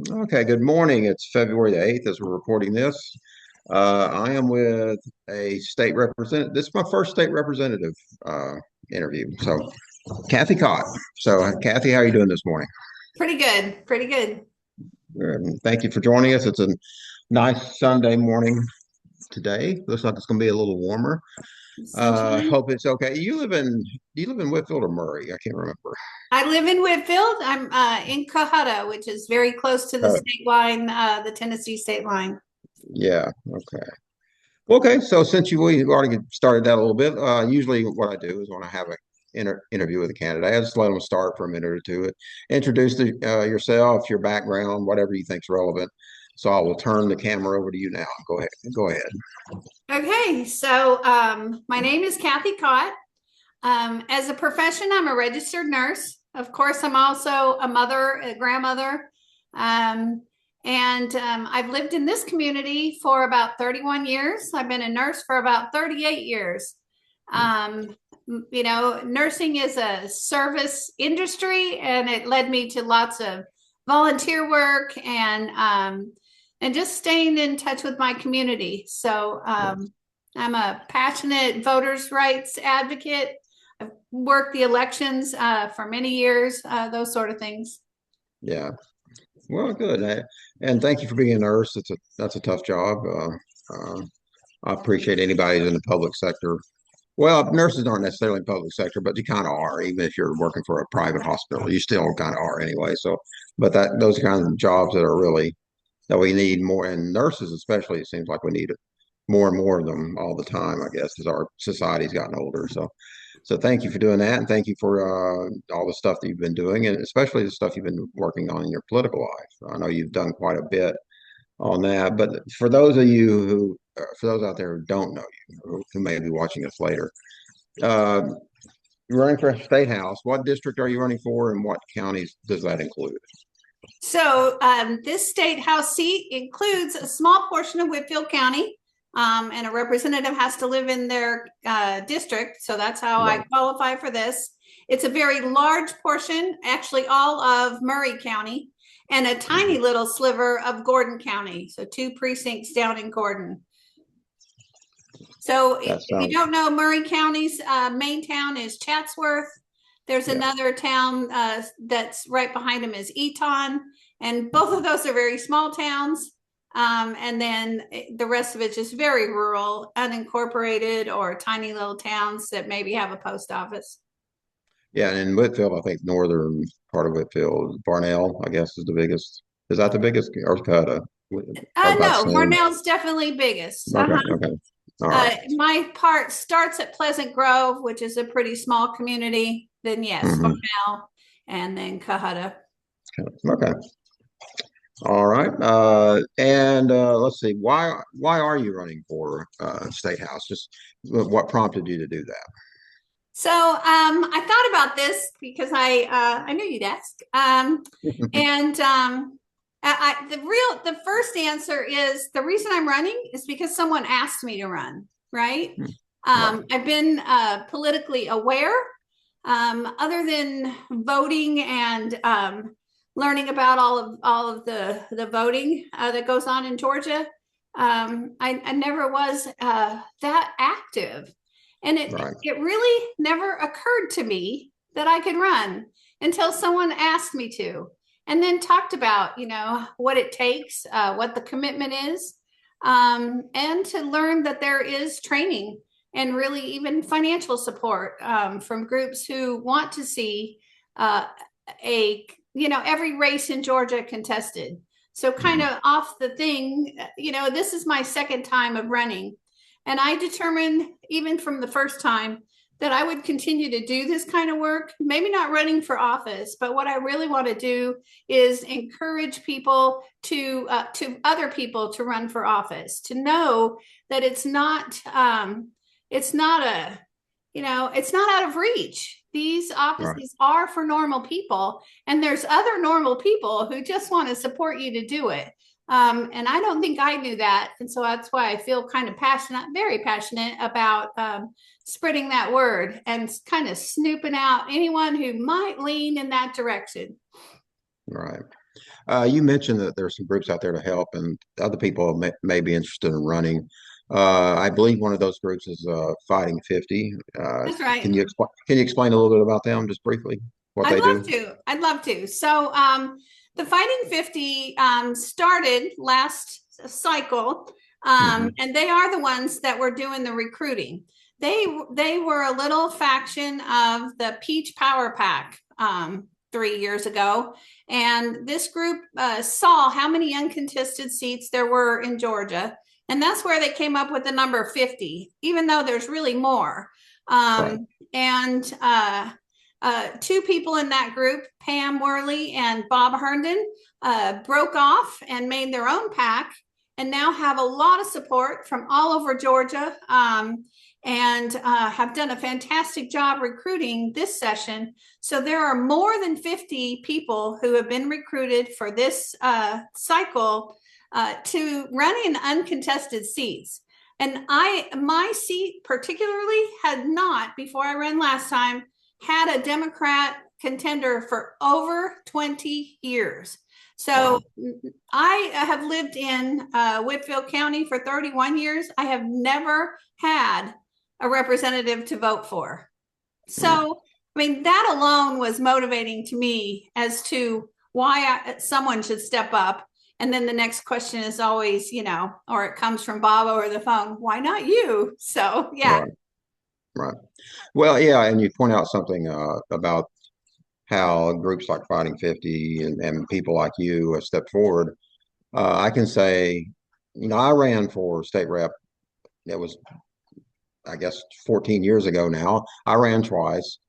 Okay, good morning. It's February the 8th as we're recording this. I am with a state representative. This is my first state representative uh, interview. So, Cathy Kott. So, Cathy, how are you doing this morning? Pretty good. Pretty good. Thank you for joining us. It's a nice Sunday morning today. Looks like it's going to be a little warmer. Sunshine. Hope it's okay. Do you live in Whitfield or Murray? I can't remember. I live in Whitfield. I'm in Cohutta, which is very close to the Oh, state line, the Tennessee state line. yeah. Okay. Okay, so since we already started that a little bit, usually what I do is when I have an interview with a candidate, I just let them start for a minute or two. Introduce yourself, your background, whatever you think's relevant. So I will turn the camera over to you now. Go ahead. Go ahead. Okay, so my name is Cathy Kott. As a profession, I'm a registered nurse. Of course, I'm also a mother, a grandmother, and I've lived in this community for about 31 years. I've been a nurse for about 38 years. Um, Nursing is a service industry, and it led me to lots of volunteer work and just staying in touch with my community. So I'm a passionate voters' rights advocate. I've worked the elections for many years, those sort of things. Yeah. Well, good. And thank you for being a nurse. That's a tough job. I appreciate anybody who's in the public sector. Well, nurses aren't necessarily in public sector, but you kind of are. Even if you're working for a private hospital, you still kind of are anyway. So, but those are kinds of jobs that are really that we need more, and nurses especially. It seems like we need more and more of them all the time. I guess as our society's gotten older. So thank you for doing that, and thank you for all the stuff that you've been doing, and especially the stuff you've been working on in your political life. I know you've done quite a bit on that. But for those of you for those out there who don't know you, who may be watching us later, uh, you're running for a state house. What district are you running for, and what counties does that include? So this state house seat includes a small portion of Whitfield County, and a representative has to live in their district. So that's how I Right. qualify for this. It's a very large portion, actually all of Murray County, and a tiny Mhm. little sliver of Gordon County. So two precincts down in Gordon. So if That you sounds, don't know, Murray County's main town is Chatsworth. There's yeah, another town that's right behind them is Eton, and both of those are very small towns. And then the rest of it's just very rural, unincorporated, or tiny little towns that maybe have a post office. yeah. And in Whitfield, I think northern part of Whitfield, Barnell, I guess, is the biggest. Is that the biggest, or Cuda? About the No, same. Barnell's definitely biggest. Okay, okay, all right. My part starts at Pleasant Grove, which is a pretty small community. Then yes, Hmm. Barnell, and then Cohutta. Okay. All right. And let's see. Why are you running for state house? Just what prompted you to do that? So I thought about this because I knew you'd ask. And the first answer is the reason I'm running is because someone asked me to run. Right. Right. I've been politically aware, other than voting and learning about all of the voting that goes on in Georgia. I never was that active, and Right. it really never occurred to me that I could run until someone asked me to, and then talked about what it takes, what the commitment is, and to learn that there is training and really even financial support from groups who want to see uh, a every race in Georgia contested. So kind Mhm. of off the thing, this is my second time of running, and I determined even from the first time that I would continue to do this kind of work. Maybe not running for office, but what I really want to do is encourage people to other people to run for office, to know that it's not a it's not out of reach. These Right. offices are for normal people, and there's other normal people who just want to support you to do it. And I don't think I knew that, and so that's why I feel kind of passionate, very passionate about spreading that word and kind of snooping out anyone who might lean in that direction. Right. You mentioned that there's some groups out there to help, and other people may be interested in running. I believe one of those groups is Fighting 50. That's right. Can you explain a little bit about them, just briefly, what I'd they love do? to. I'd love to. So, the Fighting 50 started last cycle, Hmm. and they are the ones that were doing the recruiting. They were a little faction of the Peach Power Pack 3 years ago, and this group saw how many uncontested seats there were in Georgia, and that's where they came up with the number 50, even though there's really more. Right. And two people in that group, Pam Worley and Bob Herndon, broke off and made their own pack and now have a lot of support from all over Georgia, and have done a fantastic job recruiting this session. So there are more than 50 people who have been recruited for this cycle to run in uncontested seats. And my seat particularly had not, before I ran last time, had a Democrat contender for over 20 years. So Wow. I have lived in Whitfield County for 31 years. I have never had a representative to vote for. Mm. So, I mean, that alone was motivating to me as to why someone should step up. And then the next question is always, or it comes from Bob over the phone, why not you? So, yeah, Right. Right. Well, yeah, and you point out something about how groups like Fighting 50 and people like you have stepped forward. I can say, I ran for state rep. It was, I guess, 14 years ago now. I ran twice.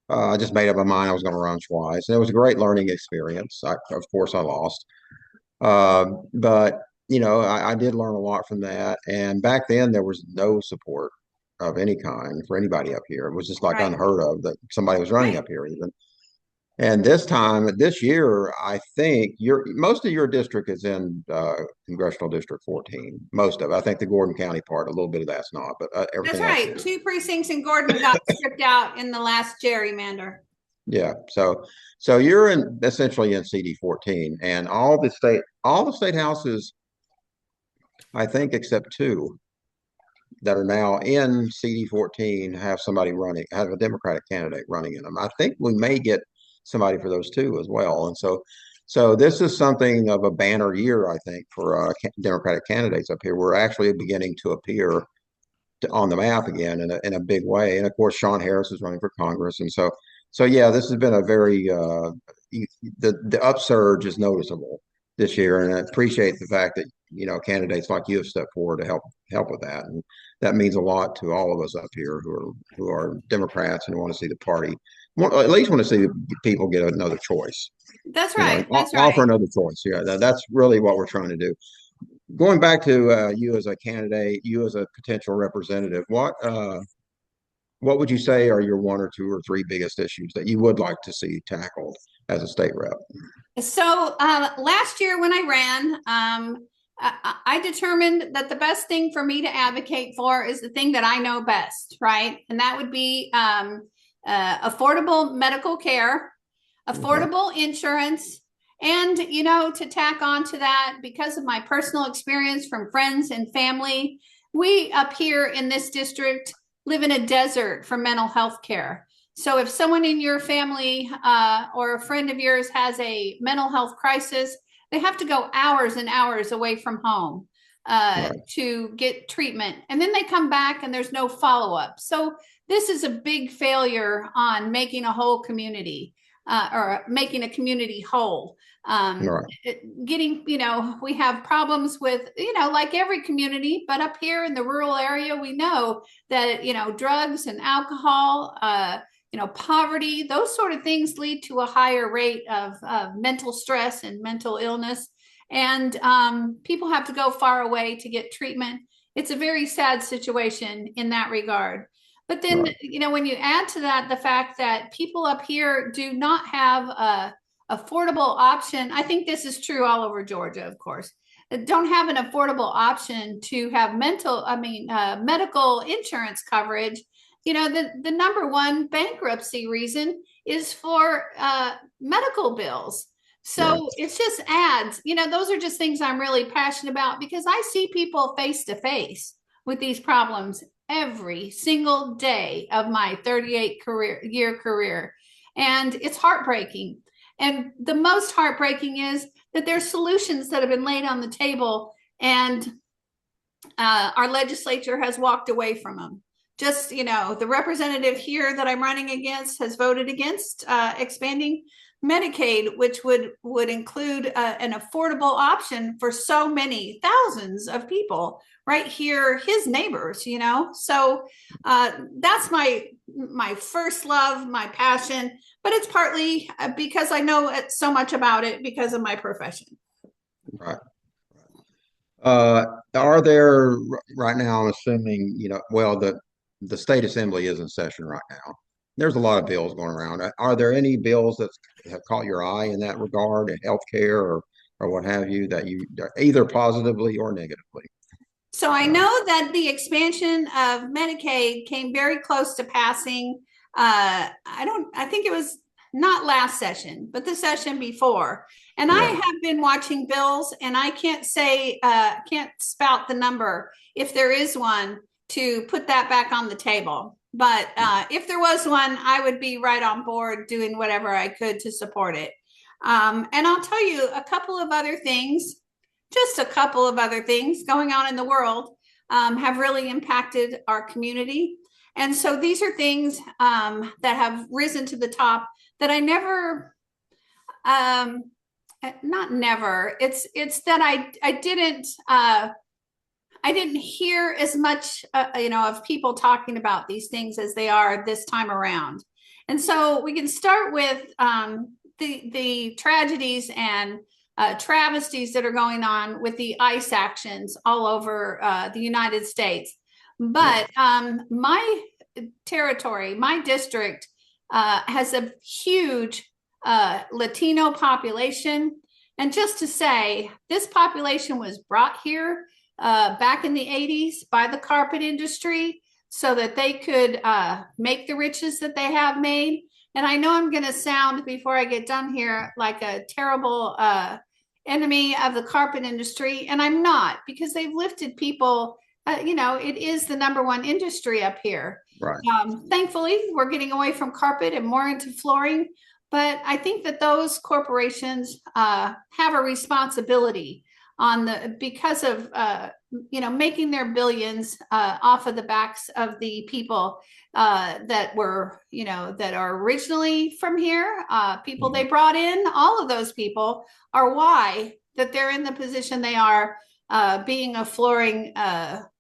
I just made up my mind I was going to run twice, and it was a great learning experience. Of course, I lost, but I did learn a lot from that. And back then, there was no support of any kind for anybody up here. It was just like right, unheard of that somebody was running right. up here even. And this year, I think most of your district is in Congressional District 14. Most of it. I think the Gordon County part, a little bit of that's not, but That's everything else right. is. Two precincts in Gordon got stripped out in the last gerrymander. Yeah. So you're in essentially in CD 14, and all the state houses, I think, except two that are now in CD 14 have somebody running, have a Democratic candidate running in them. I think we may get somebody for those two as well. And so this is something of a banner year, I think, for Democratic candidates up here. We're actually beginning to appear on the map again in a big way. And of course, Sean Harris is running for Congress, and so yeah, this has been a very the upsurge is noticeable this year, and I appreciate the fact that candidates like you have stepped forward to help with that, and that means a lot to all of us up here who are Democrats and want to see the party, at least want to see people get another choice, That's right. That's offer right. another choice. Yeah, that's really what we're trying to do. Going back to you as a candidate, you as a potential representative, what would you say are your one or two or three biggest issues that you would like to see tackled as a state rep? So last year when I ran, I determined that the best thing for me to advocate for is the thing that I know best, right? And that would be affordable medical care, Okay. affordable insurance, and to tack on to that, because of my personal experience from friends and family, we up here in this district live in a desert for mental health care. So if someone in your family or a friend of yours has a mental health crisis, they have to go hours and hours away from home Right. to get treatment. And then they come back and there's no follow up. So this is a big failure on making a whole community, or making a community whole. Right. Getting, we have problems with, like every community, but up here in the rural area, we know that, drugs and alcohol, poverty, those sort of things lead to a higher rate of mental stress and mental illness. And people have to go far away to get treatment. It's a very sad situation in that regard. But then, Right. when you add to that the fact that people up here do not have a affordable option, I think this is true all over Georgia, of course, don't have an affordable option to have medical insurance coverage. The number one bankruptcy reason is for medical bills. Right. So it's just ads. Those are just things I'm really passionate about because I see people face to face with these problems every single day of my 38-year career. And it's heartbreaking. And the most heartbreaking is that there's solutions that have been laid on the table and our legislature has walked away from them. Just, the representative here that I'm running against has voted against expanding Medicaid, which would include an affordable option for so many thousands of people right here, his neighbors. So that's my first love, my passion, but it's partly because I know so much about it because of my profession. Right. Are there right now, I'm assuming, well, the state assembly is in session right now. There's a lot of bills going around. Are there any bills that have caught your eye in that regard, in healthcare or what have you, that you either positively or negatively? So I Uh, know that the expansion of Medicaid came very close to passing. I think it was not last session, but the session before. And I yeah, have been watching bills, and I can't spout the number if there is one to put that back on the table. But if there was one, I would be right on board doing whatever I could to support it. And I'll tell you just a couple of other things going on in the world have really impacted our community. And so these are things that have risen to the top that I never, not never. It's that I didn't hear as much, of people talking about these things as they are this time around. And so we can start with the tragedies and travesties that are going on with the ICE actions all over the United States. yeah, But my territory, my district, has a huge Latino population. And just to say, this population was brought here back in the 80s by the carpet industry so that they could make the riches that they have made. And I know I'm going to sound, before I get done here, like a terrible enemy of the carpet industry. And I'm not, because they've lifted people. It is the number one industry up here. right, Thankfully, we're getting away from carpet and more into flooring. But I think that those corporations have a responsibility because of making their billions off of the backs of the people that are originally from here, people they brought in. All of those people are why that they're in the position they are, being a flooring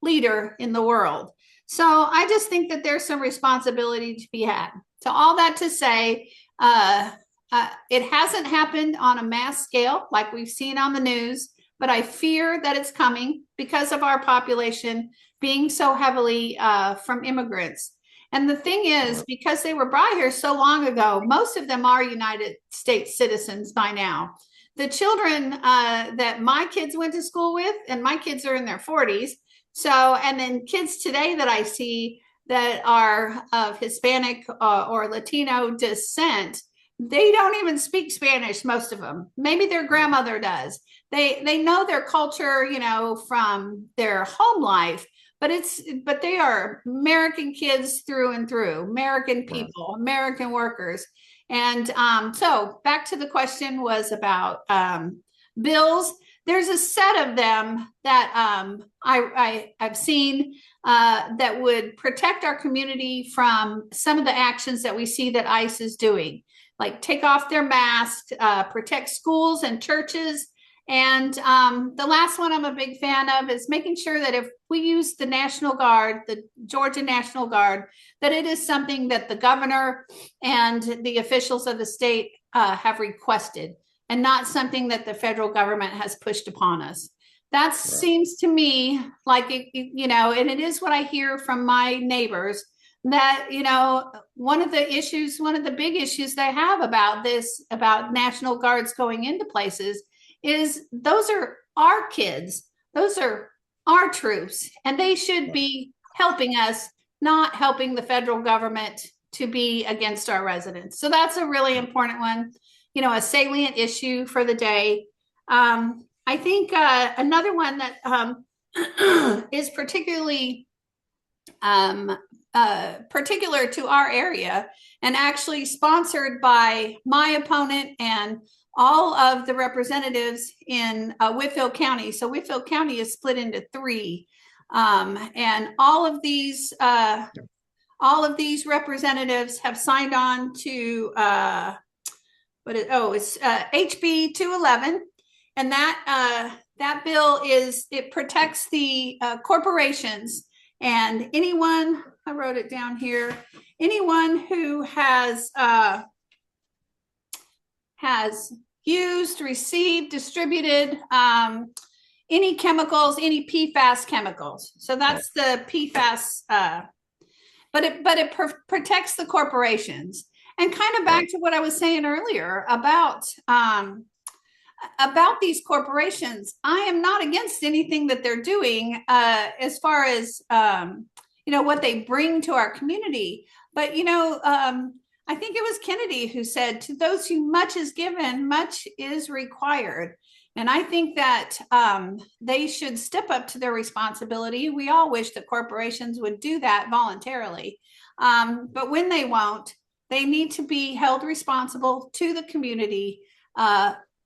leader in the world. So I just think that there's some responsibility to be had. So all that to say, it hasn't happened on a mass scale like we've seen on the news, but I fear that it's coming because of our population being so heavily from immigrants. And the thing is, because they were brought here so long ago, most of them are United States citizens by now. The children that my kids went to school with, and my kids are in their 40s. So, and then kids today that I see that are of Hispanic or Latino descent, they don't even speak Spanish, most of them. Maybe their grandmother does. They know their culture, from their home life, but they are American kids through and through, American right, people, American workers. And so back to the question was about bills. There's a set of them that I've seen that would protect our community from some of the actions that we see that ICE is doing, like take off their masks, protect schools and churches. And the last one I'm a big fan of is making sure that if we use the National Guard, the Georgia National Guard, that it is something that the governor and the officials of the state have requested, and not something that the federal government has pushed upon us. That right, seems to me like, and it is what I hear from my neighbors, that, one of the big issues they have about National Guards going into places is those are our kids. Those are our troops, and they should right, be helping us, not helping the federal government to be against our residents. So that's a really important one. a salient issue for the day. I think another one that is particular to our area, and actually sponsored by my opponent and all of the representatives in Whitfield County. So Whitfield County is split into three, and all of these representatives have signed on to it's HB 211, and that bill it protects the corporations and anyone. I wrote it down here. Anyone who has used, received, distributed any chemicals, any PFAS chemicals. So that's the PFAS, but it protects the corporations. And kind of back to what I was saying earlier about these corporations, I am not against anything that they're doing as far as what they bring to our community. But I think it was Kennedy who said, "To those who much is given, much is required." And I think that they should step up to their responsibility. We all wish that corporations would do that voluntarily, but when they won't, they need to be held responsible to the community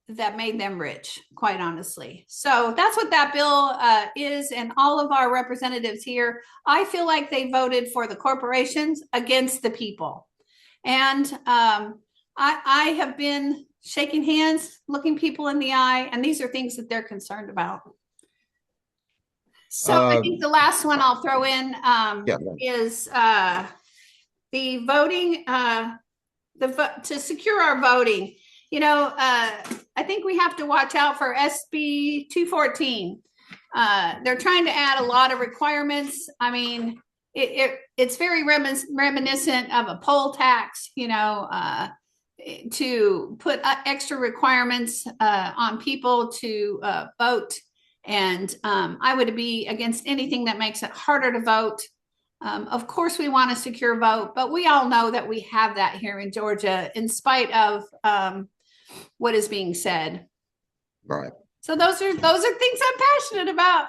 that made them rich, quite honestly. So that's what that bill is. And all of our representatives here, I feel like they voted for the corporations against the people. And I have been shaking hands, looking people in the eye, and these are things that they're concerned about. So I think the last one I'll throw in is the voting, to secure our voting. I think we have to watch out for SB 214. They're trying to add a lot of requirements. I mean, it's very reminiscent of a poll tax, to put extra requirements on people to vote. And I would be against anything that makes it harder to vote. Of course, we want a secure vote, but we all know that we have that here in Georgia, in spite of what is being said. Right. So those are things I'm passionate about.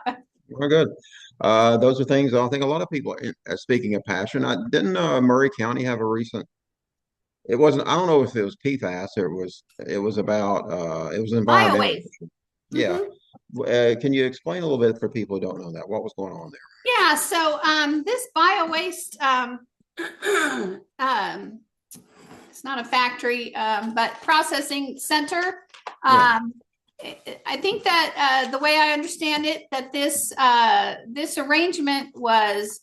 Well, good. Those are things I think a lot of people are speaking of passion. Didn't Murray County have a recent? It wasn't. I don't know if it was PFAS or it was about. It was environmental. Yeah. Mm-hmm. Can you explain a little bit for people who don't know that? What was going on there? Yeah. So this bio-waste, it's not a factory, but processing center. I think that the way I understand it, that this arrangement was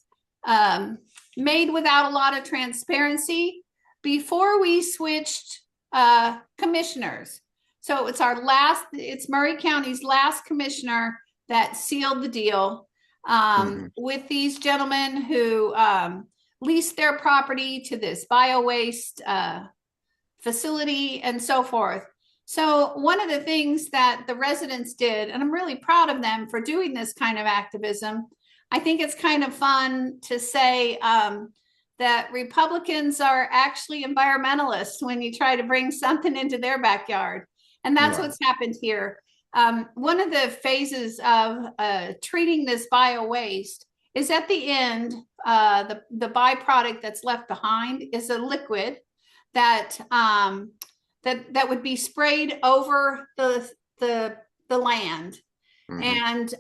made without a lot of transparency before we switched commissioners. So it's Murray County's last commissioner that sealed the deal with these gentlemen who leased their property to this bio-waste facility and so forth. So one of the things that the residents did, and I'm really proud of them for doing this kind of activism, I think it's kind of fun to say that Republicans are actually environmentalists when you try to bring something into their backyard. And that's what's happened here. One of the phases of treating this bio-waste is at the end, the byproduct that's left behind is a liquid that that would be sprayed over the land, and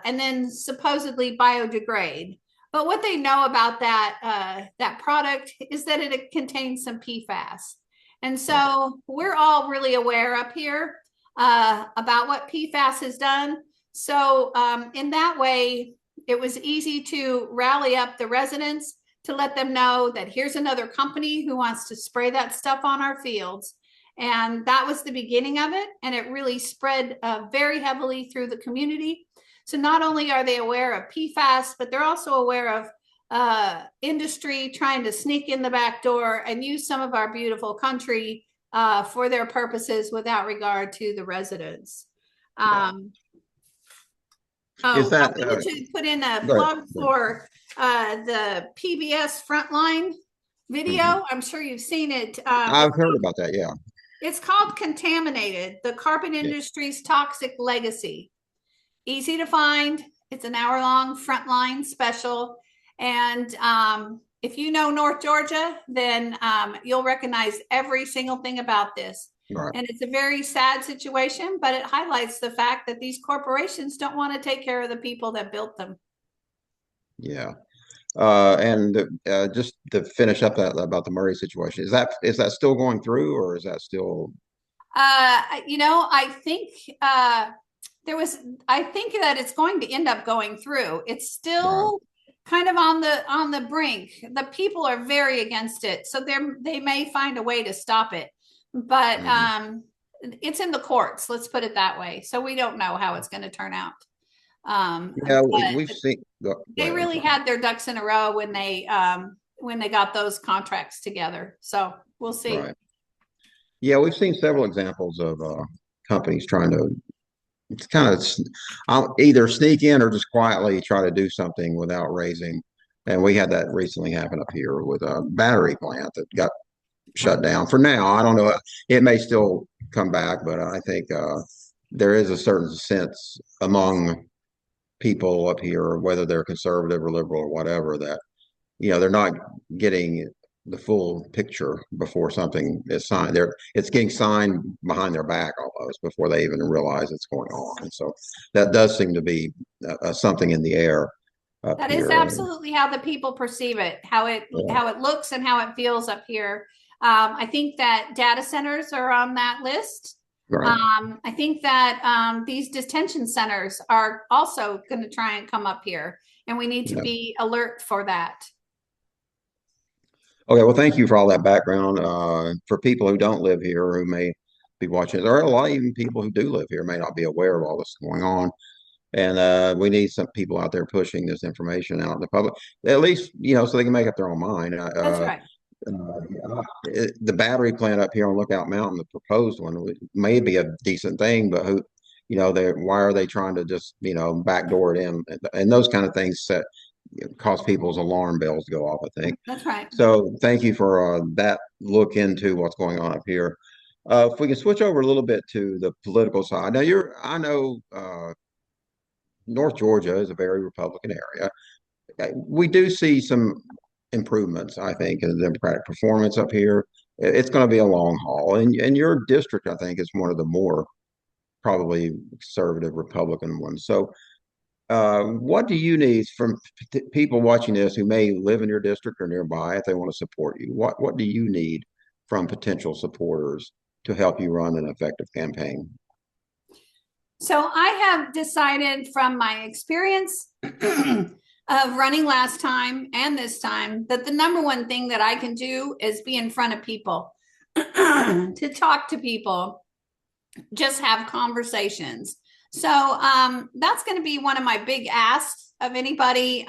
then supposedly biodegrade. But what they know about that product is that it contains some PFAS. And so we're all really aware up here about what PFAS has done. So in that way, it was easy to rally up the residents to let them know that here's another company who wants to spray that stuff on our fields. And that was the beginning of it. And it really spread very heavily through the community. So not only are they aware of PFAS, but they're also aware of industry trying to sneak in the back door and use some of our beautiful country for their purposes without regard to the residents. I wanted to put in a plug for the PBS Frontline video. I'm sure you've seen it. I've heard about that, yeah. It's called Contaminated, the carpet industry's toxic legacy. Easy to find. It's an hour-long frontline special. And if you know North Georgia, then you'll recognize every single thing about this. Right. And it's a very sad situation, but it highlights the fact that these corporations don't want to take care of the people that built them. Yeah. And just to finish up that about the Murray situation, is that still going through, or is that still? I think there was. I think that it's going to end up going through. It's Right. still kind of on the brink. The people are very against it, so they may find a way to stop it. But Mhm. it's in the courts. Let's put it that way. So we don't know how it's going to turn out. Yeah, we've But seen. Go they ahead. I'm really sorry. had their ducks in a row when they got those contracts together. So we'll see. Right. Yeah, we've seen several examples of companies trying to it's kind of either sneak in or just quietly try to do something without raising. And we had that recently happen up here with a battery plant that got shut down for now. I don't know. It may still come back, but I think there is a certain sense among people up here, whether they're conservative or liberal or whatever, that they're not getting the full picture before something is signed. It's getting signed behind their back almost before they even realize it's going on. And so that does seem to be something in the air up That is here. absolutely how the people perceive it, Yeah, how it looks and how it feels up here. I think that data centers are on that list. right. I think that these detention centers are also going to try and come up here, and we need to Yeah. be alert for that. Okay. Well, thank you for all that background. For people who don't live here, who may be watching, there are a lot of even people who do live here may not be aware of all this going on. And we need some people out there pushing this information out in the public, at least, so they can make up their own mind. That's right. The battery plant up here on Lookout Mountain, the proposed one, may be a decent thing, but why are they trying to just, backdoor it in? And those kind of things cause people's alarm bells to go off, I think. That's right. So thank you for that look into what's going on up here. If we can switch over a little bit to the political side. Now, I know North Georgia is a very Republican area. We do see some improvements, I think, in the Democratic performance up here. It's going to be a long haul, and your district, I think, is one of the more probably conservative Republican ones. So, what do you need from people watching this who may live in your district or nearby if they want to support you? What do you need from potential supporters to help you run an effective campaign? So I have decided from my experience of running last time and this time that the number one thing that I can do is be in front of people, to talk to people, just have conversations. So that's going to be one of my big asks of anybody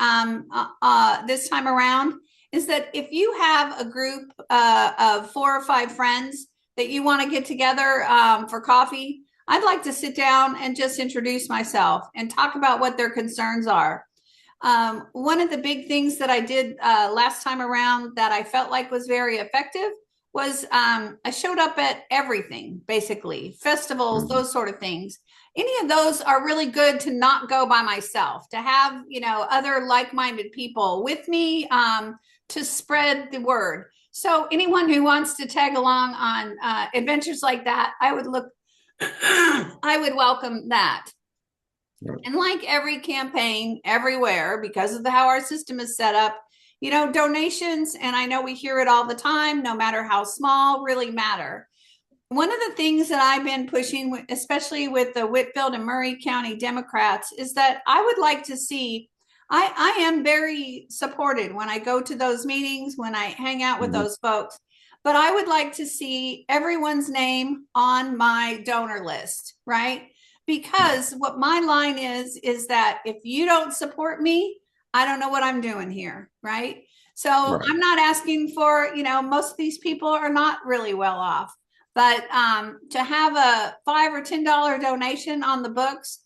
this time around, is that if you have a group of 4 or 5 friends that you want to get together for coffee, I'd like to sit down and just introduce myself and talk about what their concerns are. One of the big things that I did last time around that I felt like was very effective was I showed up at everything, basically, festivals, Mhm. those sort of things. Any of those are really good to not go by myself, to have, other like-minded people with me to spread the word. So anyone who wants to tag along on adventures like that, I would welcome that. Right. And like every campaign everywhere, because of how our system is set up, donations, and I know we hear it all the time, no matter how small, really matter. One of the things that I've been pushing, especially with the Whitfield and Murray County Democrats, is that I would like to see. I am very supported when I go to those meetings, when I hang out with Mhm. those folks, but I would like to see everyone's name on my donor list, right? Because what my line is that if you don't support me, I don't know what I'm doing here, right? So Right. I'm not asking for, most of these people are not really well off, but to have a $5 or $10 donation on the books,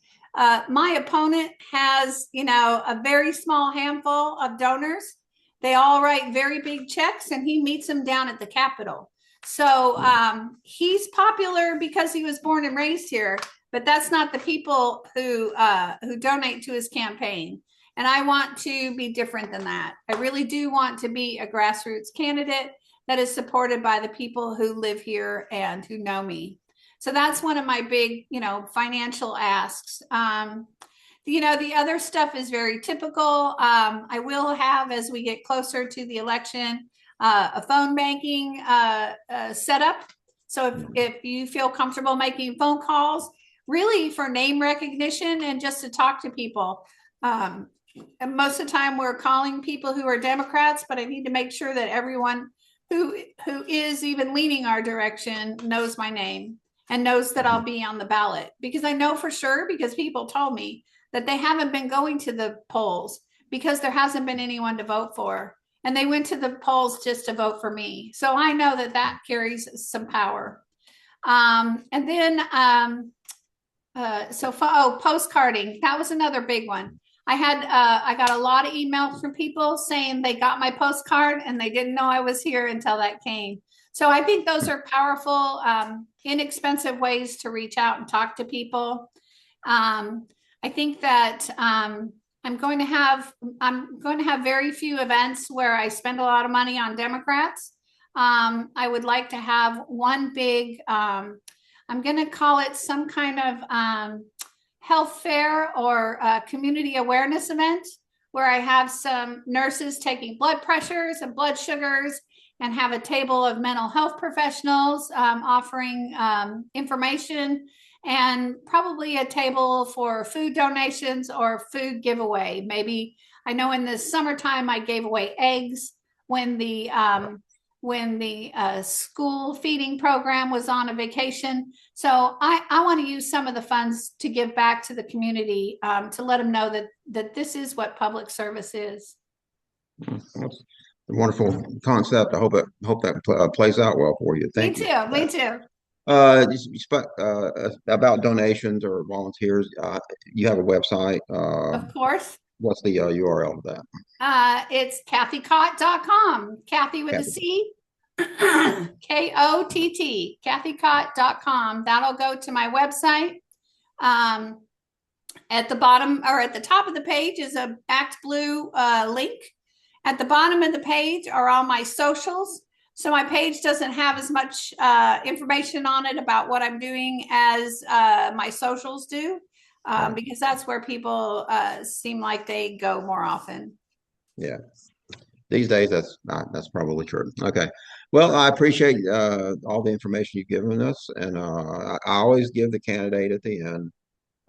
my opponent has, a very small handful of donors. They all write very big checks, and he meets them down at the Capitol. So he's popular because he was born and raised here, but that's not the people who donate to his campaign. And I want to be different than that. I really do want to be a grassroots candidate that is supported by the people who live here and who know me. So that's one of my big, financial asks. The other stuff is very typical. I will have, as we get closer to the election, a phone banking setup. So if you feel comfortable making phone calls, really for name recognition and just to talk to people. And most of the time we're calling people who are Democrats, but I need to make sure that everyone who is even leaning our direction knows my name and knows that I'll be on the ballot, because I know for sure, because people told me that they haven't been going to the polls because there hasn't been anyone to vote for. And they went to the polls just to vote for me. So I know that that carries some power. And then, postcarding, that was another big one. I got a lot of emails from people saying they got my postcard and they didn't know I was here until that came. So I think those are powerful, inexpensive ways to reach out and talk to people. I think that I'm going to have very few events where I spend a lot of money on Democrats. I would like to have one big, I'm going to call it some kind of health fair or community awareness event where I have some nurses taking blood pressures and blood sugars, and have a table of mental health professionals offering information, and probably a table for food donations or food giveaway. Maybe, I know in the summertime I gave away eggs when the school feeding program was on a vacation. So I want to use some of the funds to give back to the community, to let them know that this is what public service is. That's a wonderful concept. I hope that plays out well for you. Thank you. Me too. You spoke about donations or volunteers. You have a website. Of course. What's the URL of that? It's CathyKott.com. Cathy with a C. Kott. CathyKott.com. That'll go to my website. At the bottom, or at the top of the page, is a Act Blue link. At the bottom of the page are all my socials. So my page doesn't have as much information on it about what I'm doing as my socials do, because that's where people seem like they go more often. Yeah. These days, that's probably true. Okay. Well, I appreciate all the information you've given us, and I always give the candidate at the end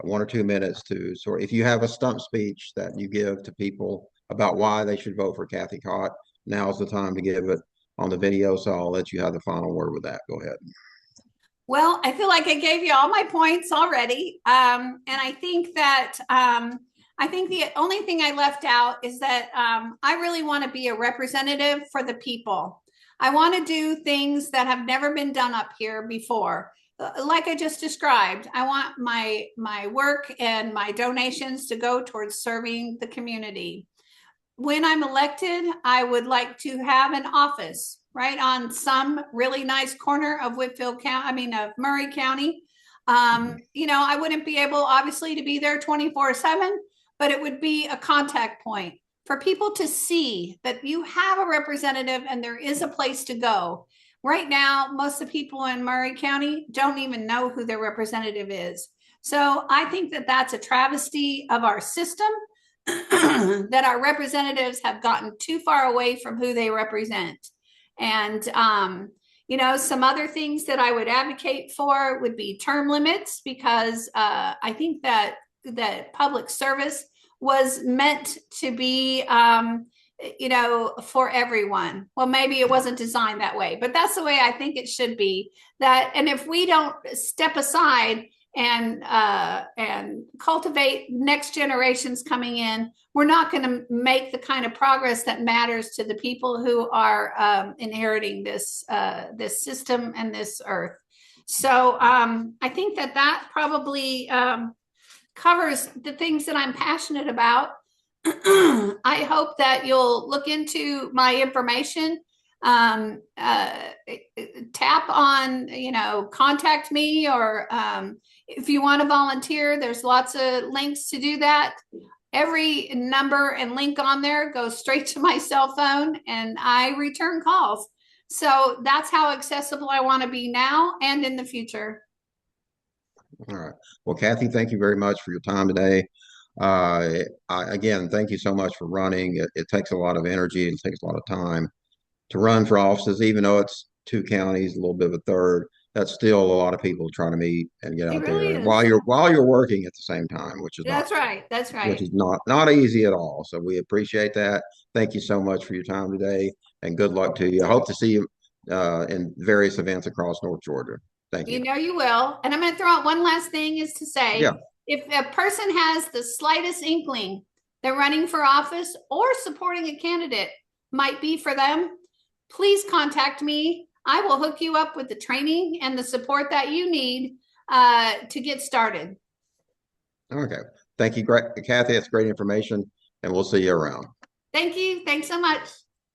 1 or 2 minutes to sort. If you have a stump speech that you give to people about why they should vote for Cathy Kott, now's the time to give it on the video. So I'll let you have the final word with that. Go ahead. Well, I feel like I gave you all my points already, and I think the only thing I left out is that I really want to be a representative for the people. I want to do things that have never been done up here before. Like I just described, I want my work and my donations to go towards serving the community. When I'm elected, I would like to have an office right on some really nice corner of of Murray County. I wouldn't be able, obviously, to be there 24/7, but it would be a contact point for people to see that you have a representative and there is a place to go. Right now, most of the people in Murray County don't even know who their representative is. So I think that that's a travesty of our system, that our representatives have gotten too far away from who they represent. And, some other things that I would advocate for would be term limits, because I think that public service was meant to be, for everyone. Well, maybe it wasn't designed that way, but that's the way I think it should be. And if we don't step aside and cultivate next generations coming in, we're not going to make the kind of progress that matters to the people who are inheriting this system and this earth. So I think that probably covers the things that I'm passionate about. I hope that you'll look into my information. tap on, contact me, or if you want to volunteer, there's lots of links to do that. Every number and link on there goes straight to my cell phone, and I return calls. So that's how accessible I want to be now and in the future. All right. Well, Cathy, thank you very much for your time today. Again, thank you so much for running. It takes a lot of energy. It takes a lot of time to run for offices, even though it's two counties, a little bit of a third. That's still a lot of people trying to meet and get It out really there is. while you're working at the same time, which is not That's right. That's which right. is not easy at all. So we appreciate that. Thank you so much for your time today, and good luck to you. I hope to see you in various events across North Georgia. Thank you. You know you will. And I'm going to throw out one last thing, is to Yeah. say, if a person has the slightest inkling they're running for office or supporting a candidate might be for them, please contact me. I will hook you up with the training and the support that you need to get started. Okay. Thank you, Cathy. That's great information, and we'll see you around. Thank you. Thanks so much.